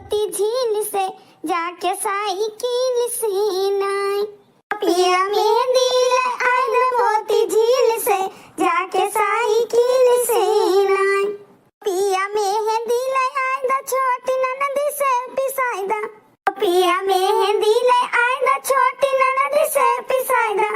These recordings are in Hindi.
मोती झील से जाके साइकिल से नाई। पिया मेहंदी लाए द मोती झील से जाके साइकिल से नाई। पिया मेहंदी लाए द छोटी ननद से पिसाई दा। पिया मेहंदी लाए द छोटी ननद से पिसाई दा।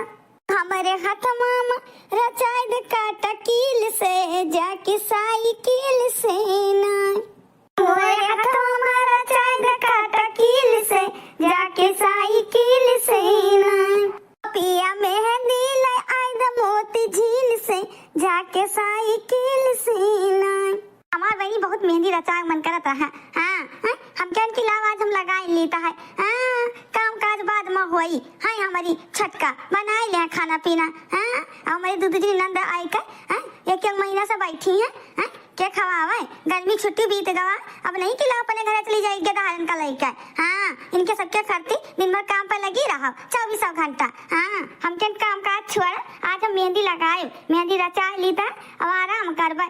हमारे हाथ मामा रचाई द काटा कील से जाके साइकिल से नाई। हमारे हाथ मामा रचाई द काटा कील से जाके साइकिल से नाई। पिया मेहंदी लाए द मोती झील से जाके साइकिल से नाई। हमार वही बहुत मेहंदी रचाए मन करता है। हाँ हम क्या इनकी लावाज हम लगाए लेता है। काम काज बाद में होई है हमारी छटका बनाए ले खाना पीना। हमारी दूध जी नंद आई कर एक महीना से बैठी है। क्या खवावे गर्मी छुट्टी बीत गवा अब नहीं खिला अपने घर चली जाएगी दाहन का लेकर। इनके सबके करती दिन भर काम पर लगी रहा 24 घंटा। हम के काम काज छोड़ आज हम मेहंदी लगाए मेहंदी रचा लीता अब आराम करबे।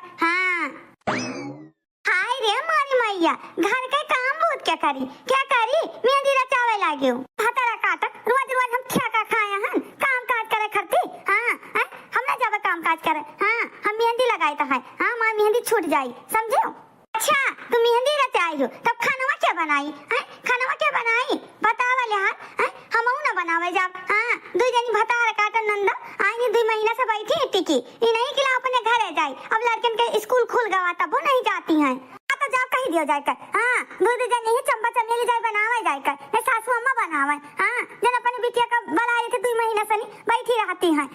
हाय रे मारी मैया घर के काम बहुत क्या करी मेहंदी रचावे लागे हतारा काटा रोज रोज हम ठेका खाए हन काम काज करे करती। हम ना जावे काम काज करे। हम मेहंदी लगाए तो है। मां मेहंदी छूट जाई समझो। अच्छा तू मेहंदी रचाई हो तब खाना क्या बनाई खाना क्या बनाई बतावा ले हम ना बनावे जब। दो जनी भतार काटा नंदा आई 2 महीना से बैठी है टिकी ये नहीं कि अपने घरे जाई। अब लड़कन के स्कूल खुल गवा तब वो नहीं जाती हैं तो जाओ कहीं दियो जाए कर। दूध जनी ही चंपा चमेली जाए बनावे जाए कर सासू अम्मा बनावे। जन अपने बिटिया का बलाए थे 2 महीना से बैठी रहती हैं।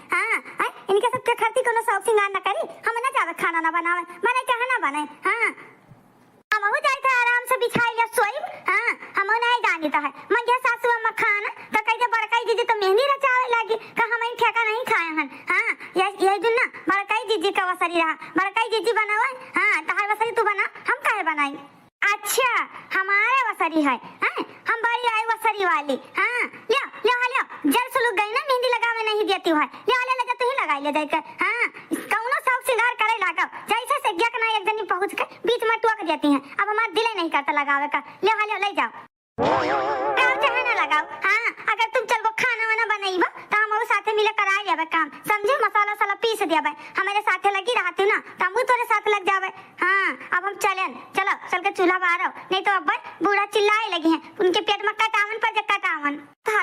इनके सबके खर्ची कोनो शौक सिंगार न करी हम ना जावे खाना ना बनावे बने चाहे ना बने। हम हो जाए थे आराम से बिछाई लिया सोई। हम नहीं जानी तो है मन के सासू अम्मा खाना तो कहीं बड़काई दीदी तो मेहंदी रचावे लगी का हम ठेका नहीं खाए हन। यही दिन ना बड़काई दीदी का वसरी रहा बड़काई दीदी बनावे। तहार वसरी तू बना हम काहे बनाई। अच्छा हमारे वसरी है हम बड़ी आई वसरी वाली। लियो लियो लियो जल सुलग गई ना मेहंदी लगावे नहीं देती है लियो ले लगा तू ही लगाई ले जाकर। कौनो शौक सिंगार करे लगा जैसे से गया ना एक जनी पहुंच के बीच में टोक देती हैं अब हमारा दिल नहीं करता लगावे का। लियो ले जाओ चाहे ना लगाओ। अगर तुम चल खाना वाना बनाईबा तो हम साथे मिले कराए जावे काम समझे। मसाला साला पीस दियाबे हमारे साथे लगी रहती ना तो हम तोरे साथ लग जावे। अब हम चलो चल के चूल्हा बारो नहीं तो अब बूढ़ा चिल्लाए लगे हैं उनके पेट में कटावन पर कटावन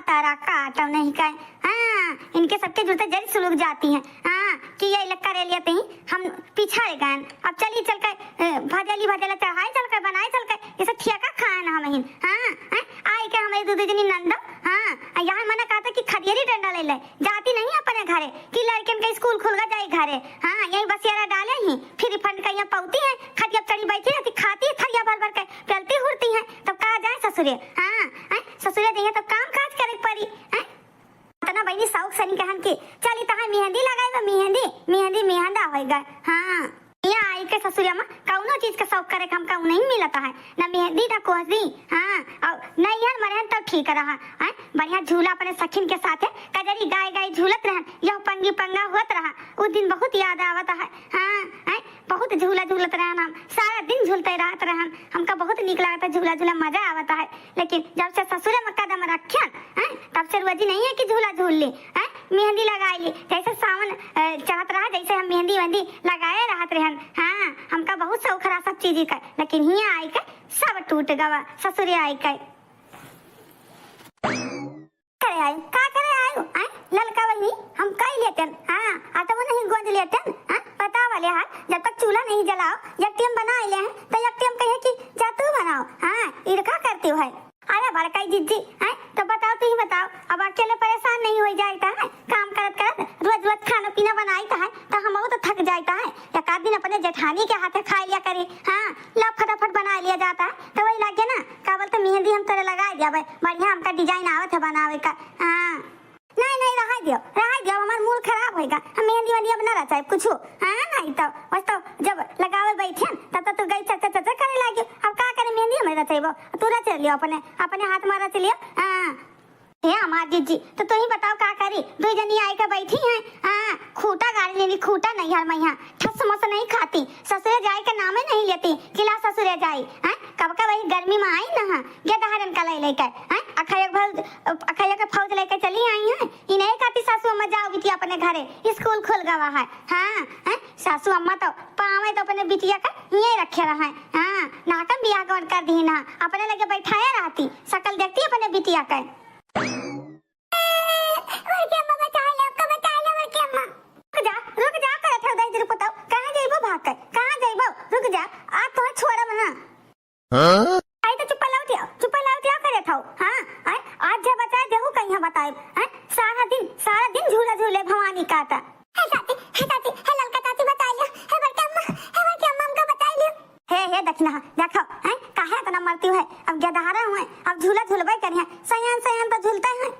तारा काटो नहीं कहे। इनके सबके जूते जल्दी सुलग जाती हैं। कि ये लग कर लेते ही हम पीछा गए। अब चलिए चल कर भजला चढ़ाए चल कर बनाए चल कर ये सब ठेका खाए ना हम आई के हमारी दूध जनी नंदा। यहाँ मना कहा था कि खदियरी डंडा ले जाती नहीं अपने घरे कि लड़कन का स्कूल खुल गया जाए घरे। यही बसियारा डाले ही फिर फंड का यहाँ पौती है खदिया चढ़ी बैठी रहती खाती है थरिया भर भर कर चलती हुरती है तब कहा जाए ससुरे। ससुरे देंगे तब काम काज करे पड़ी तना बहनी शौक सनी कहन के चली तहां मेहंदी लगाई मेहंदी मेहंदा होएगा। यहाँ आई के ससुरिया में कौनो चीज का शौक करे हमका नहीं मिलता है ना मेहंदी ना कोहदी। और नहीं है मरे तब ठीक रहा बढ़िया झूला अपने सखिन के साथ कजरी गाय झूलत रहन यह पंगी पंगा होत रहा उस दिन बहुत याद आवत है। बहुत झूला झूलत रहन हम सारा दिन झूलते रहत रहन हमका बहुत निक लगता झूला मजा आवता है। लेकिन जब से ससुरे में कदम रखियन तब से रोजी नहीं है कि झूला झूल ली मेहंदी लगाई ली जैसे सावन चढ़त रहा जैसे हम मेहंदी वेहंदी लगाए रहत रहन। हमका बहुत शौक रहा सब चीज का लेकिन हिया आई के सब टूट गवा ससुरे आई के करे आई का करे आयो ललका वही हम कई लेतन। आता वो नहीं गोद लेतन पता वाले जब तक चूल्हा नहीं जलाओ जब टीम बना ले हैं तो जब टीम कहे कि जा तू बनाओ ईर्खा करती हो। अरे बड़काई जीजी तो बताओ तू ही बताओ अब अकेले परेशान नहीं हो जाता है काम करत रोज खाना पीना बनाईता है तो हम तो थक जाता है एक आध दिन अपने जेठानी के हाथे खा लिया करे। ला फटाफट बना लिया जाता है तो वही लगे ना का बोलते मेहंदी हम तेरे लगा दिया बढ़िया हमका डिजाइन आवत है बनावे का। नहीं रहा दियो हमार मूड खराब होएगा हम मेहंदी वाली अब ना रचाए कुछ नहीं तो बस तो जब लगावे बैठे तब तो गई चचा करे लागे अब का करे मेहंदी हमें रचाइबो तू रच लियो अपने हाथ में रच लियो। हे हमार जीजी तो तू ही बताओ का करी 2 जनी आई के बैठी हैं खूटा गाड़ी लेनी खूटा नहीं हर मैया ठस मस नहीं खाती ससुरे जाए के नामे नहीं लेती किला ससुरे जाई कब का वही गर्मी में आई ना गेदहरन का ले लेकर हैं अखैया के फौज लेकर चली आई हैं। इन्हें खाती सासू अम्मा जाओ बिटिया अपने घरे, स्कूल खुल गवा है। हाँ हैं सासू अम्मा तो पावे तो अपने बिटिया का यही रखे रहा है। हाँ नाकम बियाह कौन कर दी ना, अपने लगे बैठाया रहती, शकल देखती अपने बिटिया का। रुक जा करत हो दे पुताओ, कहां जइबो भाग कर, कहां जइबो, रुक जा आ तो छोड़ब ना। हां आई तो चुप लाउटिया करत हो। हां आज जब बता देहु कहिया बताए हैं सारा दिन झूला झूले भवानी काटा। हे चाची हे ललका चाची बता लिया, हे बड़के अम्मा हमका बता लिया। हे देखना देखो हैं काहे इतना मरती है, अब गधारा हुए, अब झूला झूलबे करिए, सयान तो झूलता है।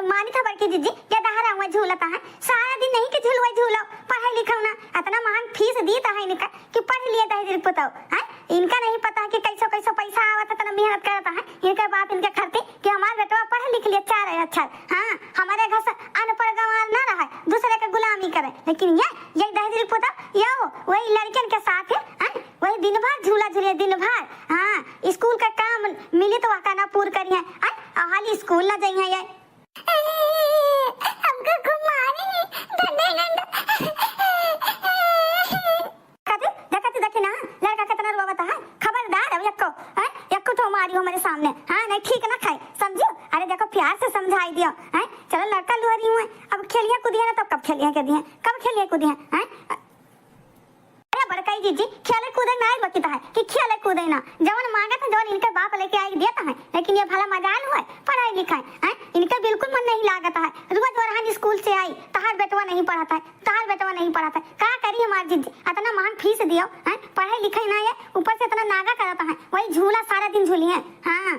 मानी था बड़की दीदी गधारा हुए झूलता है, सारा दिन नहीं कि झूलो पढ़ाई लिखाओ ना, इतना महंग फीस दी था इनका कि पढ़ लिए था पुताओ। हैं इनका नहीं पता कि कैसो पैसा आवत इतना मेहनत करता है इनके बाप इनके खर्चे कि हमारा बेटा पढ़ लिख लिया चार अच्छा। हाँ हमारे घर से अनपढ़ गंवार ना रहा, दूसरे का गुलामी करे, लेकिन ये दहेज पुताओ यो वही लड़कियन के साथ है वही दिन भर झूला झूलिए दिन भर। हाँ स्कूल का काम मिली तो वह ना पूर करिए, हाली स्कूल ना जाइए। ये हमको घुमाने देखे ना लड़का कितना रोता है, खबरदार अब यक्को तो मारी हो मेरे सामने। हाँ नहीं ठीक ना खाए समझो, अरे देखो प्यार से समझाई दियो। हैं चलो लड़का लुहरी हुए, अब खेलिए कूदिए ना तो कब खेलिए कूदिए बड़काई जीजी खेले कूदे ना आई बकीता है कि खेले कूदे ना, जवन मांगा था जवन इनके बाप लेके आई देता है, लेकिन ये भला मजाल हुआ पढ़ाई लिखाई हैं इनका बिल्कुल मन नहीं लागता है। रोज वरहान स्कूल से आई तहार बेटवा नहीं पढ़ाता है, का करी हमार जीजी इतना महंग फीस दियो हैं पढ़ाई लिखाई ना है, ऊपर से इतना नागा करता है, वही झूला सारा दिन झूली है। हाँ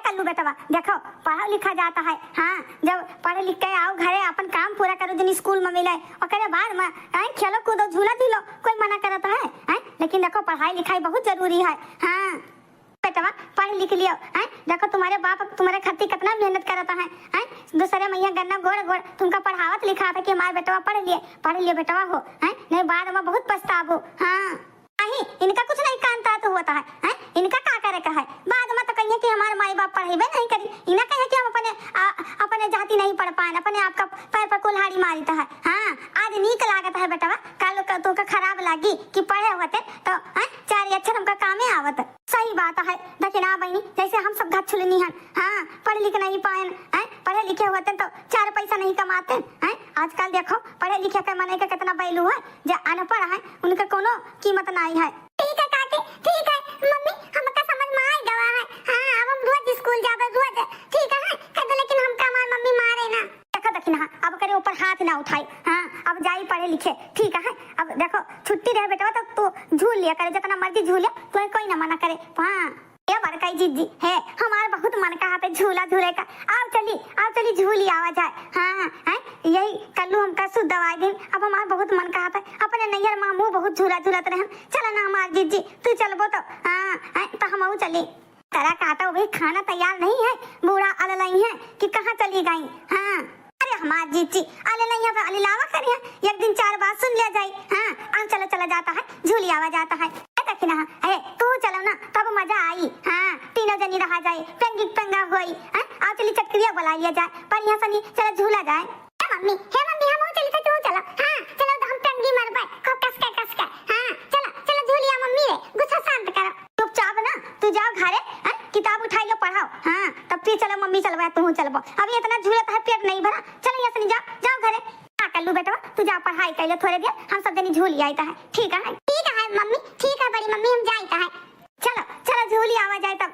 कल्लू बेटवा देखो पढ़ा लिखा जाता है। हाँ जब पढ़े लिख के आओ घरे अपन काम पूरा करो जिन स्कूल में मिले और करे बाद में खेलो कूदो झूला झूलो कोई मना करता है लेकिन देखो पढ़ाई लिखाई बहुत जरूरी है। हाँ बेटवा पढ़ लिख लियो देखो तुम्हारे बाप तुम्हारे खातिर कितना मेहनत करता है दूसरे मैया गन्ना गोड़ तुमका पढ़ावत लिखा था कि हमारे बेटवा पढ़ लिए बेटवा हो नहीं बाद में बहुत पछताबो। हाँ इनका कुछ नहीं कांता तो होता है इनका का करे का है, बाद में तो कहिए कि हमारे माई बाप पढ़ेबे नहीं करी, इना कहे कि हम अपने जाति नहीं पढ़ पाए, अपने आप का पैर पर कुल्हाड़ी मारता है। हाँ आज नीक लागत है बेटा, कल तो का खराब लागी कि पढ़े होते तो चार अक्षर हमका कामे आवत। सही बात है देखिए ना बहनी, जैसे हम सब घात छुलनी है। हाँ पढ़ लिख नहीं पाए, पढ़े लिखे होते तो चार पैसा नहीं कमाते। आजकल देखो पढ़े लिखे के मने का कितना वैल्यू है, जो अनपढ़ है उनका कोनो कीमत नहीं है। ठीक है काकी ठीक है मम्मी हमका समझ में आ गया है। हाँ अब हम रोज स्कूल जावे रोज ठीक है कहते, लेकिन हमका हमारी मम्मी मारे ना देखना अब करे ऊपर हाथ ना उठाई। हाँ अब जाई पढ़े लिखे ठीक है, अब देखो छुट्टी रहे बेटा तो झूल लिया करे जितना मर्जी झूले तो कोई ना मना करे। हाँ ये बड़काई जीजी है हमारा बहुत मन कहा था झूला झूले का, आओ चली झूली आवा जाए। हाँ यही कल्लू हमका शुद्ध दवाई दिन, अब हमारा बहुत मन कहा था अपने नैहर मामू बहुत झूला झूलत रहे, चलो ना हमार जीजी तू चलबो तो। हाँ तो हम चली तेरा कहता भाई खाना तैयार नहीं है, बूढ़ा अल नहीं है कि कहाँ चली गई। हाँ अरे हमार जीजी अल नहीं है अली लावा करिए, एक दिन चार बार सुन लिया जाए। हाँ अब चलो जाता है झूली आवा जाता है देखना है तू चलो ना तब मजा आई। हाँ तीनों जनी रहा जाए पंगा हुई। आओ चली चटकरिया बुला लिया जाए पर यहाँ सनी चलो झूला जाए। मम्मी हम चली तो तू चलो। हाँ चलो तो हम टंगी मर पाए खूब कस के। हाँ चलो झूलिया मम्मी रे गुस्सा शांत करो, चुपचाप ना तू जाओ घरे किताब उठाई लो पढ़ाओ। हाँ तब फिर चलो मम्मी चलवा तू चलबो, अभी इतना झूलता है पेट नहीं भरा, चलो यहाँ सनी जाओ घरे। हाँ कल्लू बेटा तू जा पढ़ाई कर ले थोड़े देर, हम सब जनी झूली आईता है ठीक है मम्मी ठीक है बड़ी मम्मी हम जाईता है। चलो झूली आवा जाए तब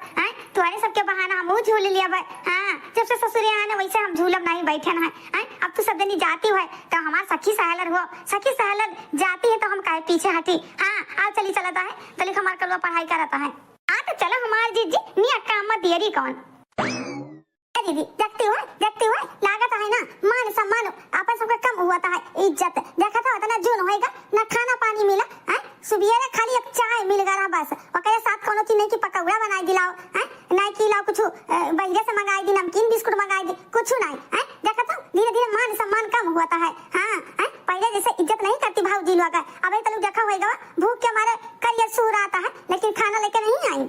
तुम्हारे सबके बहाना हम झूल लिया भाई। हाँ जब से ससुर आने वैसे हम झूलब नहीं बैठे ना है। अब तो सब जनी जाती है तो हमार सखी सहेलर जाती है तो हम काहे पीछे हटी। हाँ आज चली चलता है तो लिख हमार कलवा पढ़ाई करता है। हाँ तो चलो हमार जीजी नहीं काम मत देरी कौन दीदी देखती हुए लागत है ना मान सम्मान आपस सबका कम हुआ था है इज्जत देखा था उतना जून होएगा ना खाना पानी मिला सुबह खाली एक चाय मिल गया बस और कहे साथ कोनो चीज नहीं की पकौड़ा बनाई दिलाओ नहीं की लाओ कुछ बहिरे से मंगाई दी नमकीन बिस्कुट मंगाई दी कुछ नहीं देखा था धीरे मान सम्मान कम हुआ था है। हाँ पहले जैसे इज्जत नहीं करती भाव जी लोग, अब तो लोग देखा होगा भूख के मारे करियर सूर आता है लेकिन खाना लेके नहीं आई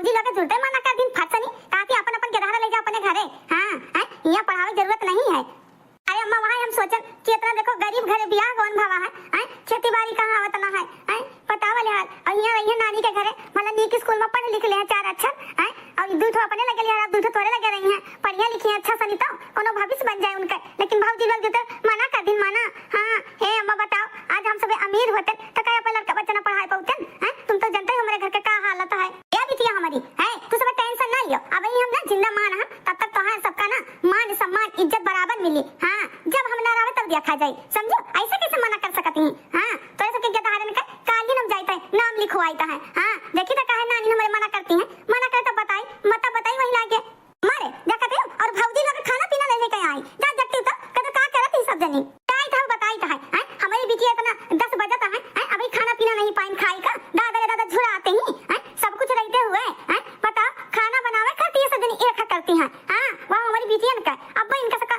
भौजी लोग जुड़ते मना कर दिन फटसनी काती अपन अपन के धारा ले जा अपने घरे। हां यहाँ पढ़ावे जरूरत नहीं है। अरे अम्मा वहां हम सोचन कि इतना देखो गरीब घरे बियाह कौन भवा है खेती बाड़ी कहां आवत ना है बतावले हाल और यहाँ रहिए नानी के घरे मतलब नीक स्कूल में पढ़ लिख ले हैं 4 अक्षर है और दूठो अपने लगे ले दूठो तोरे लगे रही हैं पढ़िया लिखी अच्छा सनी तो कोनो भविष्य बन जाए उनका। लेकिन भौजी लोग जो मना कर दिन मना। हां हे अम्मा बताओ आज हम सब अमीर होते तो क्या अपन लड़का बच्चा ना पढ़ाई पाते हैं। तुम तो जानते हो हमारे घर के का हालत है। ये बिटिया हमारी है तू सब टेंशन ना लियो अब हम ना जिंदा मान हम तब तक तो है सबका ना मान सम्मान इज्जत बराबर मिली। हां जब हम ना रहे तब देखा जाए समझो ऐसे कैसे मना कर सकती हैं। हां तो सबके क्या धारण का काली नाम जाता है नाम लिखवाता है। हां देखी तो कहे नानी हमारे मना करती हैं मना करे तो बताई मत बताई वही लागे मारे देखते हो और भौजी लोग खाना पीना लेने के आई जा जगती तो कद का करत ही सब जनी काय था बताई तो है हमारी बिटिया इतना 10 बजे है अभी खाना पीना नहीं पाइन खाई का दादा झुरा आते ही सब कुछ रहते हुए बताओ खाना बनावे करती है सब जनी एक करती है। हां वह हमारी बिटिया का अब इनका सका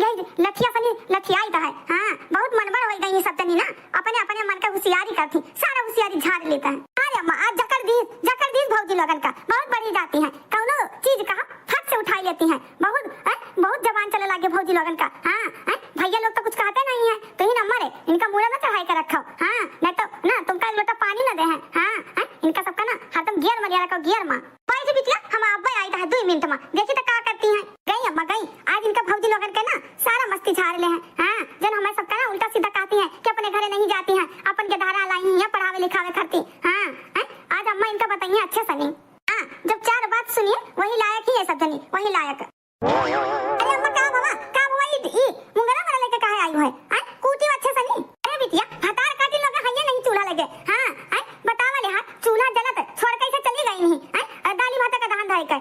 यही लठिया सनी लठियाई तो है। हां बहुत मनबड़ हो गई सब जनी ना अपने अपने मन का होशियारी करती सारा होशियारी झाड़ लेता है। अरे अम्मा आज जकड़ दी भौजी लोगन का बहुत बड़ी जाती है कौनो चीज का फट से उठा लेती हैं बहुत जबान चले लगे भौजी लोगन का। हां भैया लोग तो कुछ कहते नहीं है तो ही ना मरे इनका मुड़ा ना चढ़ाई कर रखो। हां नहीं तो ना तुमका लोटा पानी ना दे हैं। हां इनका सबका ना हरदम गियर मरिया रखो गियर मां भाई जी बिटिया हम अब्बा आई था 2 मिनट में देखी तो क्या करती हैं। गई अम्मा गई आज इनका भौजी लोगन के ना सारा मस्ती झाड़ ले हैं। हां जन हमें सबका ना उल्टा सीधा कहती हैं कि अपने घरे नहीं जाती हैं अपन के धारा लाई हैं पढ़ावे लिखावे करती। हां आज अम्मा इनका बताइए अच्छे से नहीं। हां जब 4 बात सुनिए वही लायक ही है सब जनी वही लायक। अरे अम्मा का बाबा ई मुंगरा वाला लेके काहे आई है कूटी अच्छे से नहीं। अरे बिटिया हतार काटी लोग हइया नहीं चूल्हा लगे। हां बतावा ले चूल्हा जलत छोड़ कैसे चली गई नहीं दाली भात का दहन धाई कर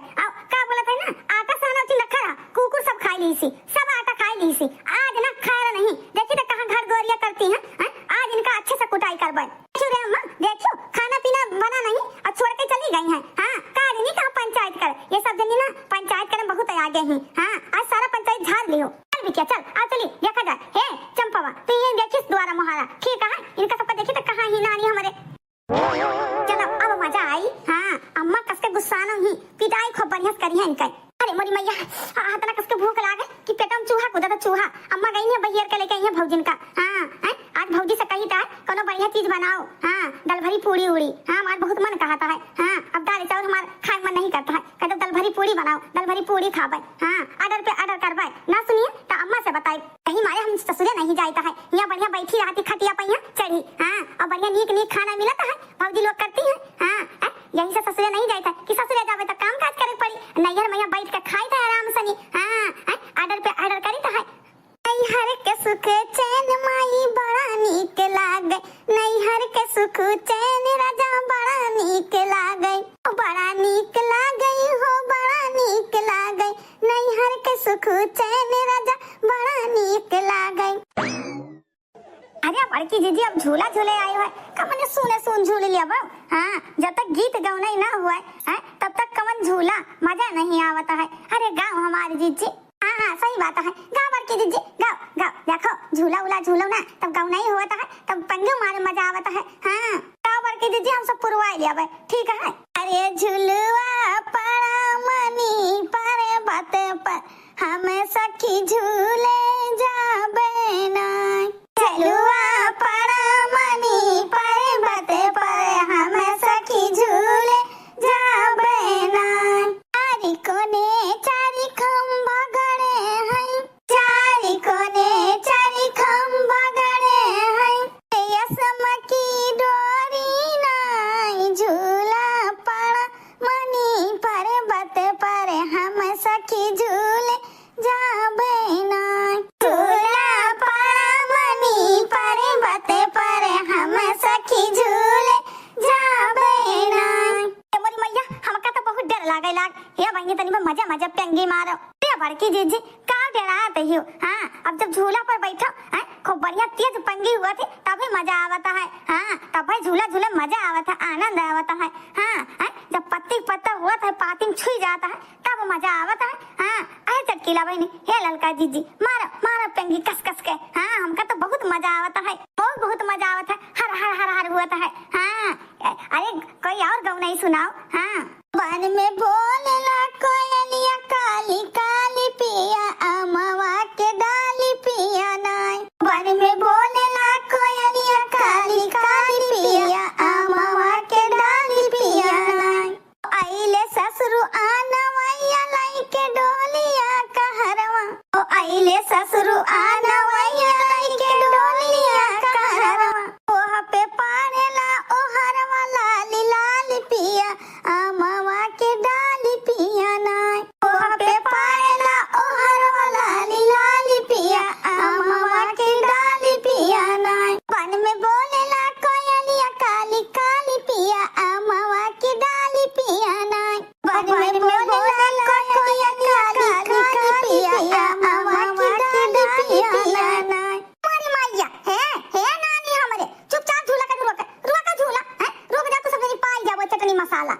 का बोलत है ना आटा साना उठी लखरा कुकुर सब खाई ली सी सब आटा खाई ली सी आज ना खाया नहीं देखी तो कहां घर गोरिया करती हैं आज इनका अच्छे से कुटाई करबे। रे अम्मा देखियो खाना पीना बना नहीं और छोड़ के चली गई हैं। हां का नहीं कहां पंचायत कर ये सब जनी ना पंचायत करे बहुत आगे हैं। हां आज सारा पंचायत झाड़ लियो चल बिटिया चल आ चली देखा जाए। हे चंपावा तू ये देखिस द्वारा मोहरा ठीक है इनका सबका देखी तो कहां ही नानी हमारे चलो अब मजा आई। हां अम्मा कसके गुस्सा न ही पिटाई खूब बढ़िया करी है इनका। अरे मोरी मैया हाथ ना कसके भूख लागे कि पेटम चूहा कूदा तो चूहा अम्मा गई है बहियर के लेके आई है भौजिन का। हां आज भौजी से कही था कोनो बढ़िया चीज बनाओ। हां दाल भरी पूरी उड़ी। हां हमारा बहुत मन कहता है। हां अब दाल चावल हमारा खाए मन नहीं करता है कहते दाल भरी पूरी बनाओ दाल भरी पूरी खाबे। हां ऑर्डर पे ऑर्डर करबे ना सुनिए तो अम्मा से बताई कहीं मारे हम ससुरे नहीं जाता है यहाँ बढ़िया बैठी रहती खटिया पे चढ़ी। हां और बढ़िया नीक खाना मिलता है भौजी लोग करती है। हां यही से ससुरे नहीं जाता कि ससुरे जावे तो काम काज करे पड़ी नैहर में बैठ के खाई था आराम से। हां ऑर्डर पे ऑर्डर करी तो है नैहर के सुख चैन माई बड़ा नीक लागे नैहर के सुख चैन राजा बड़ा नीक लागे बड़ा नीक लागे हो बड़ा नीक लागे नैहर के सुख चैन राजा बड़ा नीक लागे। अरे बड़की जीजी अब झूला झूले आए हुए कमन सुन झूल लिया बा। हां जब तक गीत गाना ही ना हुआ है तब तक कमन झूला मजा नहीं आवता है। अरे गाँव हमारी जीजी हां सही बात है गाँव बड़की जीजी गाँव देखो झूला उला झूलो ना तब गाँव नहीं हुआ है तब पंगे मारे मजा आवता है। हां गाँव बड़की जीजी हम सब पुरवा लिया बा ठीक है। अरे झुलवा पड़ा मनी पर बात पर हम सखी झूले जाबे ना झुलवा पड़ा मनी पर बात पर हम सखी झूले जाबे ना। चारी कोने चारी खंभा गड़े हैं चारी कोने चारी खंभा गड़े हैं यसम की डोरी नाई झूला पड़ा मनी पर बात पर हम सखी झूले जाबे ना झूला पड़ा मनी पर बात पर हम सखी झूले जाबे ना। मोरी मैया हमका तो बहुत डर लागे ये बहनी तनी में मजा पेंगी मारो ते बड़की जीजी का डराते हो। हां अब जब झूला पर बैठो खूब बढ़िया तेज पंगी हुआ थी तभी मजा आवता है। हां तब भाई झूला झूले मजा आवता है आनंद आवता है। हां जब पत्ती पत्ता हुआ था पाती में छुई जाता है तब मजा आवता है। हां आए चटकीला बहनी हे ललका जीजी मारो पेंगी कस कस के। हां हमका तो बहुत मजा आवता है बहुत मजा आवता है हर हुआ है। हां अरे कोई और गाँव नहीं सुनाओ। हां वन में बोलेला कोयलिया काली काली पिया अमवा के डाली पिया नाय। वन में बोलेला कोयलिया काली काली पिया अमवा के डाली पिया नाय। आइले ससुरु आनवैया लाई के डोलिया कहरवा। ओ आइले ससुरु आनवैया लाई के डोलिया कहरवा। ओह पे पारेला ओ हरवा लाली लाली पिया अमवा के डाली पिया नाय। ओह पे पारेला ओ हरवा लाली लाली पिया अमवा के डाली पिया नाय। वन में बोलेला कोयलिया काली काली पिया अमवा के डाली पिया नाय। वन में बोलेला कोयलिया काली काली पिया अमवा के डाली पिया नाय। हमारी मैया है नानी हमारे चुपचाप झूला का झूला है रुक जा तो सब जनी पाई जाबो चटनी मसाला।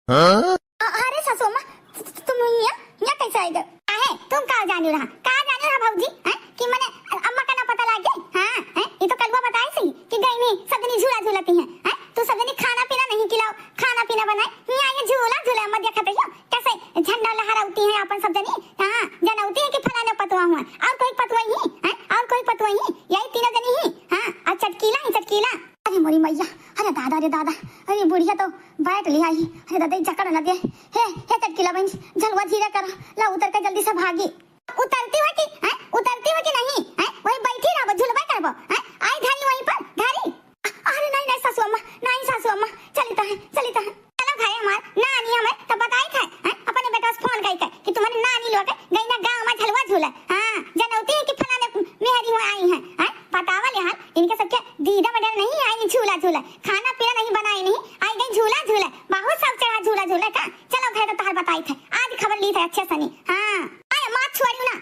अरे ससु मां तुम यहाँ कैसे आई गए? काहे तुम कहाँ जाने रहा भाऊजी हैं कि मने अम्मा का ना पता लग गई? हां हैं ये तो कलवा बताए सही कि गई नहीं सब जनी झूला झूलती हैं तू सब जनी खाना पीना नहीं खिलाओ खाना पीना बनाए यहाँ ये झूला मत देखते हो कैसे झंडा लहराती है अपन सब जनी। हां जनौती है कि फलाने पतवा हुआ और कोई पतवा ही हैं और कोई पतवा ही यही तीनों जनी ही। हां और चटकीला अरे मोरी मैया अरे दादा अरे बुढ़िया तो बैठ लिया ही। अरे दादा जकड़ न दे हे चटकीला बहन झलवा धीरे कर ला उतर के जल्दी से भागी। उतरती हो कि नहीं हैं वही बैठी रहो झुलवा करबो हैं आई धरी वहीं पर धरी। अरे नहीं सासू अम्मा चलिता है चलो घरे हमार नानी हमें तो बताई था हैं अपने बेटा से फोन कई कि तुम्हारे नानी लोग गई ना गांव में झलवा झूला। हां जनौती है कि फलाने मेहरी में आई हैं बतावा ले हाल इनके सबके दीदा मडर नहीं आई झूला खाना पीना नहीं बनाई नहीं आई गई झूला बहुत सब चढ़ा झूला का। चलो घर तो तार बताई थे आज खबर ली थे अच्छे सनी। हां अरे मां छुआड़ी ना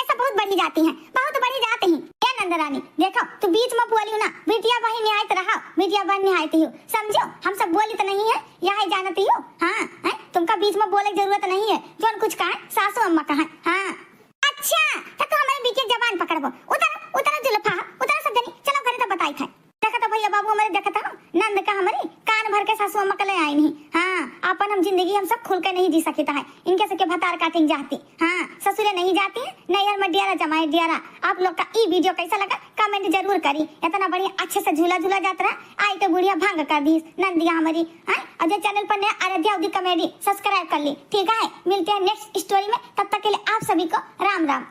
ऐसा बहुत बढ़ी जाती हैं बहुत बढ़ी जाती हैं। ए नंदरानी देखो तू बीच में बोलियो ना बिटिया बहन निहायत रहा बिटिया बहन निहायत हो समझो हम सब बोली तो नहीं है यही जानती हो। हां तुमका बीच में बोले की जरूरत नहीं है जो कुछ कहा सासू अम्मा कहा। हां अच्छा तो हमारे बीच की जबान पकड़बो उतर जुल्फा उतर सब जनी चलो घरे तो बताई थे। देखा तो भैया बाबू हमारे देखा था नंद का हमारी कान भर के सासू अम्मा कले आई नहीं। हां अपन हम जिंदगी हम सब खुल के नहीं जी सकता है इनके सबके भतार काटिंग जाती। हां ससुरे नहीं जाती है नैहर में डियारा जमाए डियारा। आप लोग का ई वीडियो कैसा लगा कमेंट जरूर करी। इतना बढ़िया अच्छे से झूला जाता रहा आई के बुढ़िया भांग कर दी नंदिया हमारी। और जो चैनल पर नया आराध्या उदी कॉमेडी सब्सक्राइब कर ली ठीक है। मिलते हैं नेक्स्ट स्टोरी में तब तक के लिए आप सभी को राम राम।